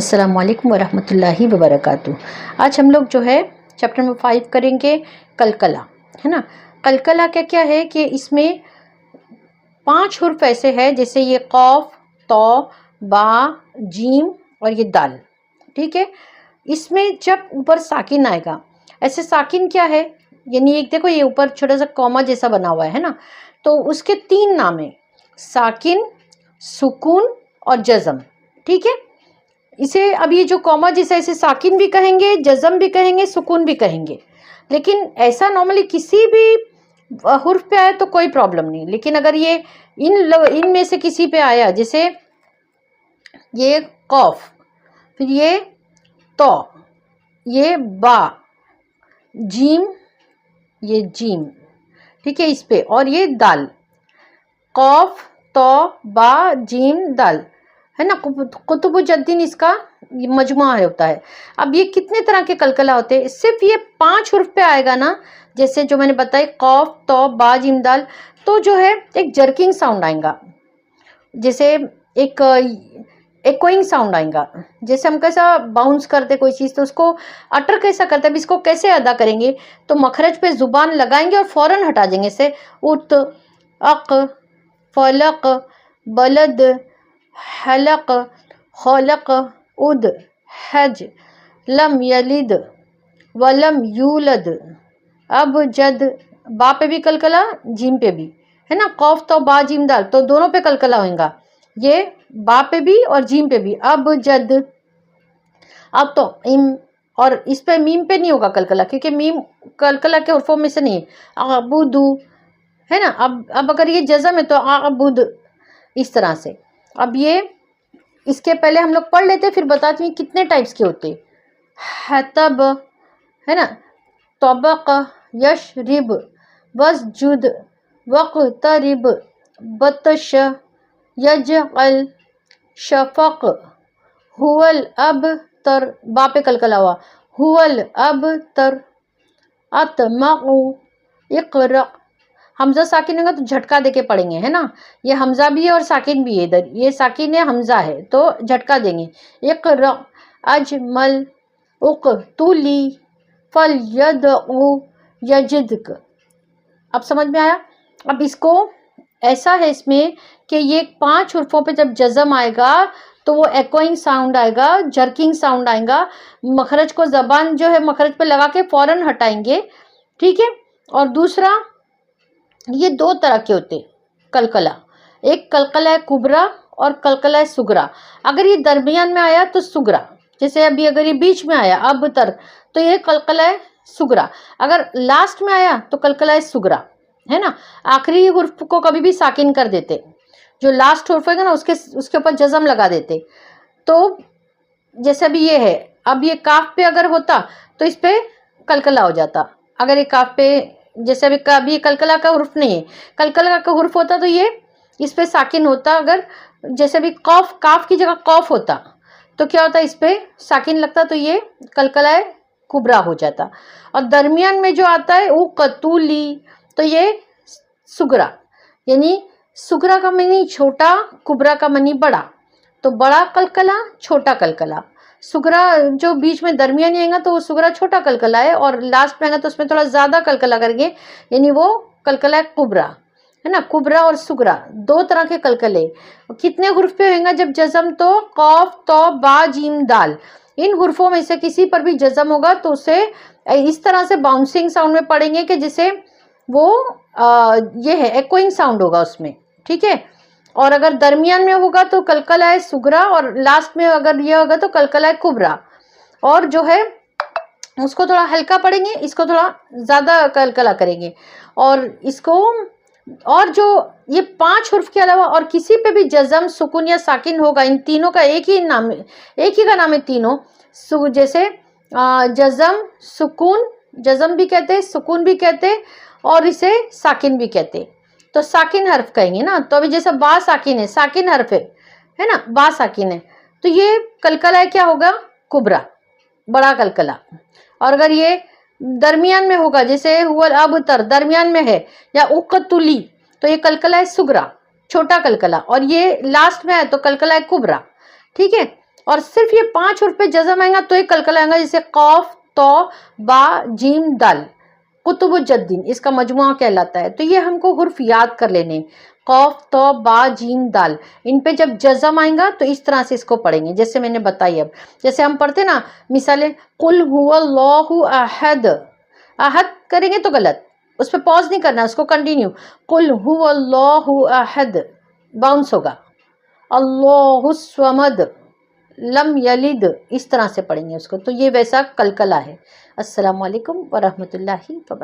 अस्सलाम वालेकुम वरहमतुल्लाहि वबरकातुहू। आज हम लोग जो है चैप्टर नंबर 5 करेंगे कलकला, है ना। कलकला क्या क्या है कि इसमें 5 हुर्फ ऐसे हैं, जैसे ये कौफ, तौ, बा, जीम और ये दाल। ठीक है, इसमें जब ऊपर साकिन आएगा, ऐसे साकिन क्या है, यानी एक देखो ये ऊपर छोटा सा कॉमा जैसा बना हुआ है ना, तो उसके 3 नाम है, साकिन, सुकून और जज़म। ठीक है, इसे अब ये जो कॉमा जैसा, इसे साकिन भी कहेंगे, जज़म भी कहेंगे, सुकून भी कहेंगे। लेकिन ऐसा नॉर्मली किसी भी हुर्फ पे आए तो कोई प्रॉब्लम नहीं, लेकिन अगर ये इन में से किसी पे आया, जैसे ये कौफ, फिर ये तौ, ये बा, जीम, ये जीम, ठीक है, इस पे, और ये दाल, कौफ, तौ, बा, जीम, दाल, है ना। कुतुबुज्जद्दीन इसका मजमुआ होता है। अब ये कितने तरह के कलकला होते हैं, सिर्फ ये 5 हुर्फ पे आएगा ना, जैसे जो मैंने बताया कौफ, तौ, बा, जीम, दाल, तो जो है एक जर्किंग साउंड आएगा, जैसे एक एकोइंग साउंड आएगा, जैसे हम कैसा बाउंस करते कोई चीज़, तो उसको अटर कैसा करते हैं। अब इसको कैसे अदा करेंगे, तो मखरज पे जुबान लगाएंगे और फौरन हटा देंगे, जैसे उत, अक, फलक, बलद, हलक, खलक, उद, हज, लम यलिद, वलम यूलद, अब जद, बा पे भी कलकला, जीम पे भी, है ना। कौफ, तो, बा, जीम, दाल, तो दोनों पे कलकला होगा, ये बा पे भी और जीम पे भी। अब जद, अब तो इम, और इस पे मीम पे नहीं होगा कलकला, क्योंकि मीम कलकला के हुर्फों में से नहीं है। अबुदू, है ना। अब अगर ये जज़म है तो अबुद, इस तरह से। अब ये इसके पहले हम लोग पढ़ लेते, फिर बताती हूँ कितने टाइप्स के होते। हतब, है ना, तबक, यशरिब, वस्जुद, वक्तरिब, बतश, यजअल, शफक, हुवल अब तर, बा पे कलकला हुआ, हुवल अब तर, अतमउ, इक़रा। हमजा साकिन होगा तो झटका देके पढ़ेंगे, है ना। ये हमजा भी है और साकिन भी है, इधर ये साकिन है, हमजा है, तो झटका देंगे। इक़रा, अजमल, उक़तुली, फल यदउ, यजिदक। अब समझ में आया। अब इसको ऐसा है इसमें कि ये 5 हुर्फों पे जब जज़म आएगा तो वो एकोइंग साउंड आएगा, जर्किंग साउंड आएगा, मखरज को जबान जो है मखरज पे लगा के फौरन हटाएंगे। ठीक है, और दूसरा, ये 2 तरह के होते कलकला, एक कलकला है कुबरा और कलकला है सुगरा। अगर ये दरमियान में आया तो सुगरा, जैसे अभी अगर ये बीच में आया अब तर, तो ये कलकला है सुगरा। अगर लास्ट में आया तो कलकला है सुगरा, है ना। आखिरी हुर्फ को कभी भी साकिन कर देते, जो लास्ट हुर्फ है ना उसके ऊपर जज़म लगा देते। तो जैसे अभी ये है, अब ये काफ पे अगर होता तो इस पे कलकला हो जाता। अगर ये काफ पे, जैसे अभी कलकला का हुर्फ नहीं है, कलकला का हुर्फ होता तो ये इस पे साकिन होता। अगर जैसे अभी कौफ, काफ की जगह कौफ होता तो क्या होता, इस पे साकिन लगता, तो ये कलकला कुबरा हो जाता। और दरमियान में जो आता है वो कतूली, तो ये सुगरा, यानी सुगरा का मनी छोटा, कुबरा का मनी बड़ा, तो बड़ा कलकला, छोटा कलकला। सुगरा जो बीच में दरमियान आएगा तो वो सुगरा छोटा कलकला है, और लास्ट में आएगा तो उसमें थोड़ा ज़्यादा कलकला करके, यानी वो कलकला है कुबरा, है ना। कुबरा और सुगरा 2 तरह के कलकले। कितने हुर्फ पे होंगे जब जज़म, तो कौफ, तौ, बा, जीम, दाल, इन हुर्फों में से किसी पर भी जज़म होगा तो उसे इस तरह से बाउंसिंग साउंड में पढ़ेंगे कि जिसे वो ये है एकोइंग साउंड होगा उसमें। ठीक है, और अगर दरमियान में होगा तो कलकला है सुगरा, और लास्ट में अगर ये होगा तो कलकला है कुबरा। और जो है उसको थोड़ा हल्का पढ़ेंगे, इसको थोड़ा ज़्यादा कलकला करेंगे। और इसको, और जो ये 5 हुर्फ के अलावा और किसी पे भी जज़म, सुकून या साकिन होगा, इन तीनों का एक ही का नाम है तीनों। जैसे जज़म, सुकून, जज़म भी कहते हैं, सुकून भी कहते हैं, और इसे साकिन भी कहते हैं। तो साकिन हर्फ कहेंगे ना। तो अभी जैसे बा साकिन है, साकिन हर्फ है ना, बा साकिन है, तो ये कलकला क्या होगा, कुबरा, बड़ा कलकला। और अगर ये दरमियान में होगा, जैसे हुवल अब तर, दरमियान में है, या उक़तुली, तो ये कलकला है सुगरा, छोटा कलकला, और ये लास्ट में है तो कलकला है कुबरा। ठीक है, और सिर्फ ये 5 हुर्फ पे जज़म आएगा तो ये कलकला आएगा, जैसे कौफ तो बा जीम दाल, कुतुबुज्जद्दीन इसका मजमुआ कहलाता है। तो ये हमको हुर्फ याद कर लेने, कौफ तो बा जीम दाल, इन पे जब जज़म आएगा तो इस तरह से इसको पढ़ेंगे जैसे मैंने बताई। अब जैसे हम पढ़ते ना मिसाले, कुल हुवल्लाहु अहद, अहद करेंगे तो गलत, उस पर पॉज नहीं करना, उसको कंटिन्यू, कुल हुवल्लाहु अहद बाउंस होगा, अल्लाहु स्वमद लम यलिद, इस तरह से पढ़ेंगे उसको। तो ये वैसा कलकला है। अस्सलामु अलैकुम व रहमतुल्लाहि व बरकातहू।